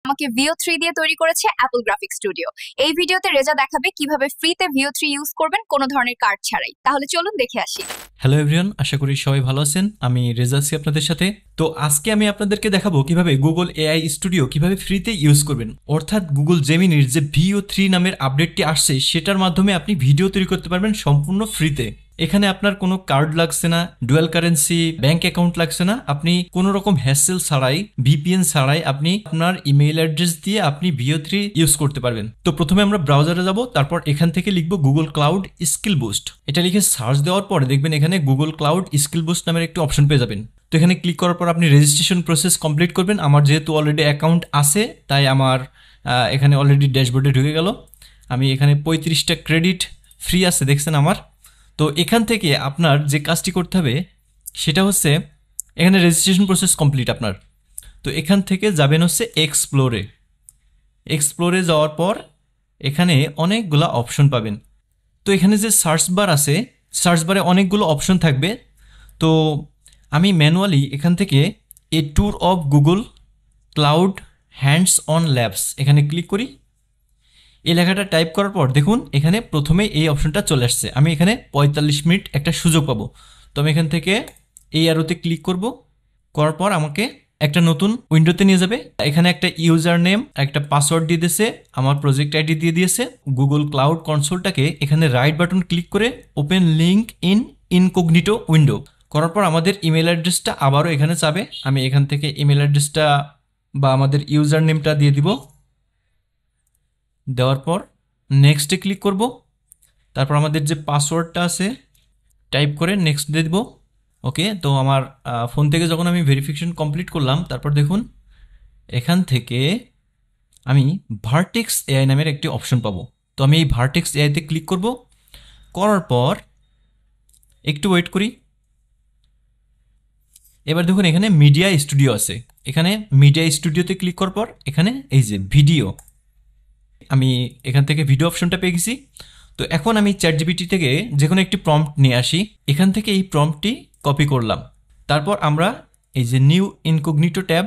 আমাকে VO3 দিয়ে তৈরি করেছে অ্যাপল গ্রাফিক্স স্টুডিও। এই ভিডিওতে রেজা দেখাবে কিভাবে ফ্রিতে VO3 ইউজ করবেন কোনো ধরনের কার্ড ছাড়াই। তাহলে চলুন দেখে আসি। হ্যালো এভরিওয়ান, আশা করি সবাই ভালো আছেন। আমি রেজা আছি আপনাদের সাথে। তো আজকে আমি আপনাদেরকে দেখাবো কিভাবে গুগল এআই স্টুডিও কিভাবে ফ্রিতে ইউজ করবেন। অর্থাৎ গুগল জেমিনির যে VO3 নামের আপডেটটি আসছে সেটার মাধ্যমে আপনি ভিডিও তৈরি করতে পারবেন সম্পূর্ণ ফ্রিতে। এখানে আপনার কোনো কার্ড লাগছে না, ডুয়াল কারেন্সি ব্যাংক অ্যাকাউন্ট লাগছে না। আপনি কোনো রকম হ্যাসেল ছাড়াই, VPN ছাড়াই আপনি আপনার ইমেইল অ্যাড্রেস দিয়ে আপনি VO3 ইউজ করতে পারবেন। তো প্রথমে আমরা ব্রাউজারে যাব, তারপর এখান থেকে লিখব গুগল ক্লাউড স্কিল বুস্ট। এটা লিখে সার্চ দেওয়ার পরে দেখবেন এখানে গুগল ক্লাউড স্কিল বুস্ট নামের একটি অপশন পেয়ে যাবেন। তো এখানে ক্লিক করার পর আপনি রেজিস্ট্রেশন প্রসেস কমপ্লিট করবেন। আমার যেহেতু অলরেডি অ্যাকাউন্ট আছে তাই আমার এখানে অলরেডি ড্যাশবোর্ডে ঢুকে গেল। আমি এখানে 35টা ক্রেডিট ফ্রি আছে দেখছেন আমার। তো এখান থেকে আপনার যে কাজটি করতে হবে সেটা হচ্ছে এখানে রেজিস্ট্রেশন প্রসেস কমপ্লিট আপনার। তো এখান থেকে যাবেন হচ্ছে এক্সপ্লোরে যাওয়ার পর এখানে অনেকগুলো অপশন পাবেন। তো এখানে যে সার্চ বার আছে, সার্চ বারে অনেকগুলো অপশন থাকবে। তো আমি ম্যানুয়ালি এখান থেকে a tour of Google Cloud hands on labs এখানে ক্লিক করি। এই লেখাটা টাইপ করার পর দেখুন এখানে প্রথমে এই অপশনটা চলে আসছে। আমি এখানে 45 মিনিট একটা সুযোগ পাবো। তো আমি এখান থেকে এই অ্যারোতে ক্লিক করব। করার পর আমাকে একটা নতুন উইন্ডোতে নিয়ে যাবে। এখানে একটা ইউজার নেম, একটা পাসওয়ার্ড দিয়ে দিয়েছে, আমার প্রজেক্ট আইডি দিয়ে দিয়েছে। গুগল ক্লাউড কনসোলটাকে এখানে রাইট বাটন ক্লিক করে open link in incognito window করার পর আমাদের ইমেল অ্যাড্রেসটা আবারও এখানে যাবে। আমি এখান থেকে ইমেল অ্যাড্রেসটা বা আমাদের ইউজার নেমটা দিয়ে দিব। দেওয়ার পর নেক্সটে ক্লিক করব। তারপর আমাদের যে পাসওয়ার্ডটা আছে টাইপ করে নেক্সট দিয়ে দেব। ওকে, তো আমার ফোন থেকে যখন আমি ভেরিফিকেশন কমপ্লিট করলাম তারপর দেখুন এখান থেকে আমি ভার্টেক্স এআই নামের একটি অপশন পাবো। তো আমি এই ভার্টেক্স এআইতে ক্লিক করব। করার পর একটু ওয়েট করি। এবার দেখুন এখানে মিডিয়া স্টুডিও আছে। এখানে মিডিয়া স্টুডিওতে ক্লিক করার পর এখানে এই যে ভিডিও, আমি এখান থেকে ভিডিও অপশনটা পেয়ে গেছি। তো এখন আমি চ্যাটজিপিটি থেকে যে কোনো একটি প্রম্পট নিয়ে আসি। এখান থেকে এই প্রম্পটটি কপি করলাম। তারপর আমরা এই যে নিউ ইনকগনিটো ট্যাব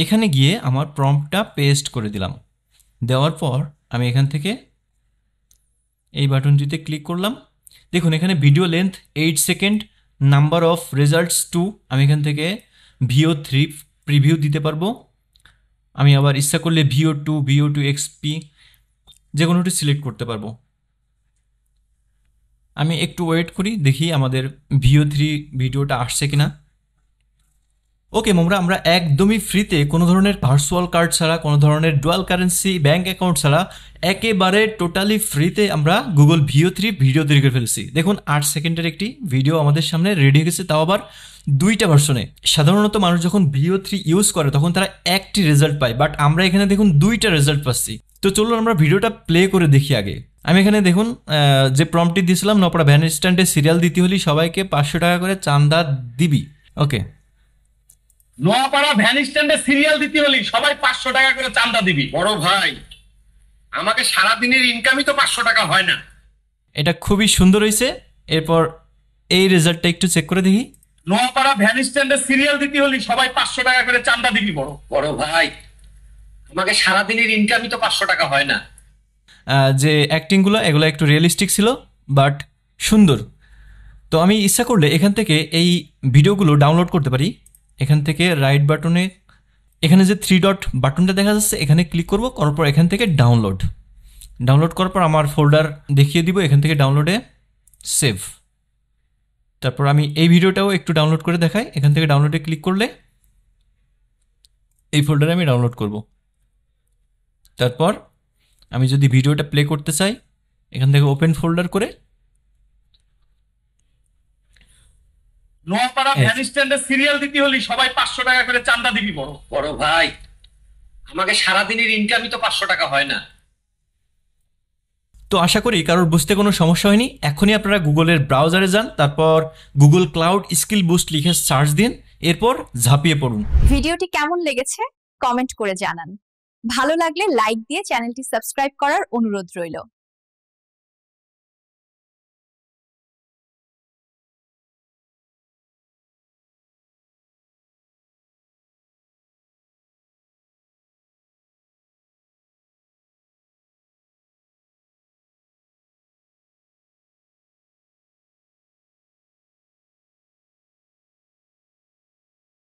এখানে গিয়ে আমার প্রম্পটটা পেস্ট করে দিলাম। দেওয়ার পর আমি এখান থেকে এই বাটনটিতে ক্লিক করলাম। দেখুন এখানে video length 8 second, number of results 2। আমি এখান থেকে VO3 প্রিভিউ দিতে পারবো। আমি আবার ইচ্ছা করলে VO2 XP যে কোনোটি সিলেক্ট করতে পারবো। আমি একটু ওয়েট করি, দেখি আমাদের VO3 ভিডিওটা আসছে কিনা। ওকে বন্ধুরা, আমরা একদমই ফ্রিতে কোনো ধরনের ভার্চুয়াল কার্ড ছাড়া, কোনো ধরনের ডুয়াল কারেন্সি ব্যাঙ্ক অ্যাকাউন্ট ছাড়া একেবারে টোটালি ফ্রিতে আমরা গুগল VO3 ভিডিও তৈরি করে ফেলছি। দেখুন 8 সেকেন্ডের একটি ভিডিও আমাদের সামনে রেডি হয়ে গেছে, তাও আবার 2টা ভার্সনে। সাধারণত মানুষ যখন VO3 ইউজ করে তখন তারা একটি রেজাল্ট পায়, বাট আমরা এখানে দেখুন 2টা রেজাল্ট পাচ্ছি। তো চলুন আমরা ভিডিওটা প্লে করে দেখি আগে। আমি এখানে দেখুন যে প্রম্পটটি দিয়েছিলাম, নপড়া ভ্যান স্ট্যান্ডে সিরিয়াল দিতে হলে সবাইকে 500 টাকা করে চাঁদা দিবি। ওকে, নোয়াপাড়া ভ্যান স্ট্যান্ডে সিরিয়াল দিতে হলে সবাই 500 টাকা করে চাঁদা দিবি। বড় ভাই, আমাকে সারাদিনের ইনকামই তো 500 টাকা হয় না। এটা খুবই সুন্দর হয়েছে। এরপর এই রেজাল্টটা একটু চেক করে দেখি। নোয়াপাড়া ভ্যান স্ট্যান্ডে সিরিয়াল দিতে হলে সবাই 500 টাকা করে চাঁদা দিবি। বড় ভাই, আমাকে সারাদিনের ইনকামই তো 500 টাকা হয় না। যে অ্যাক্টিংগুলো এগুলো একটু রিয়েলিস্টিক ছিল, বাট সুন্দর। তো আমি ইচ্ছা করলে এখান থেকে এই ভিডিওগুলো ডাউনলোড করতে পারি। এখান থেকে রাইট বাটনে এখানে যে 3 ডট বাটনটা দেখা যাচ্ছে এখানে ক্লিক করব। করার পর এখান থেকে ডাউনলোড করার পর আমার ফোল্ডার দেখিয়ে দিব। এখান থেকে ডাউনলোডে সেভ। তারপর আমি এই ভিডিওটাও একটু ডাউনলোড করে দেখাই। এখান থেকে ডাউনলোডে ক্লিক করলে এই ফোল্ডারে আমি ডাউনলোড করব। তারপর আমি যদি ভিডিওটা প্লে করতে চাই এখান থেকে ওপেন ফোল্ডার করে নোয়াপাড়া ভ্যান স্ট্যান্ডে সিরিয়াল দিতে হলে সবাই 500 টাকা করে চাঁদা দিবি। বড় ভাই, আমাকে সারাদিনের ইনকামই তো 500 টাকা হয় না। তো আশা করি কারোর বুঝতে কোনো সমস্যা হয়নি। এখনই আপনারা গুগলের ব্রাউজারে যান, তারপর গুগল ক্লাউড স্কিল বুস্ট লিখে সার্চ দিন, এরপর ঝাঁপিয়ে পড়ুন। ভিডিওটি কেমন লেগেছে কমেন্ট করে জানান। ভালো লাগলে লাইক দিয়ে চ্যানেলটি সাবস্ক্রাইব করার অনুরোধ রইল।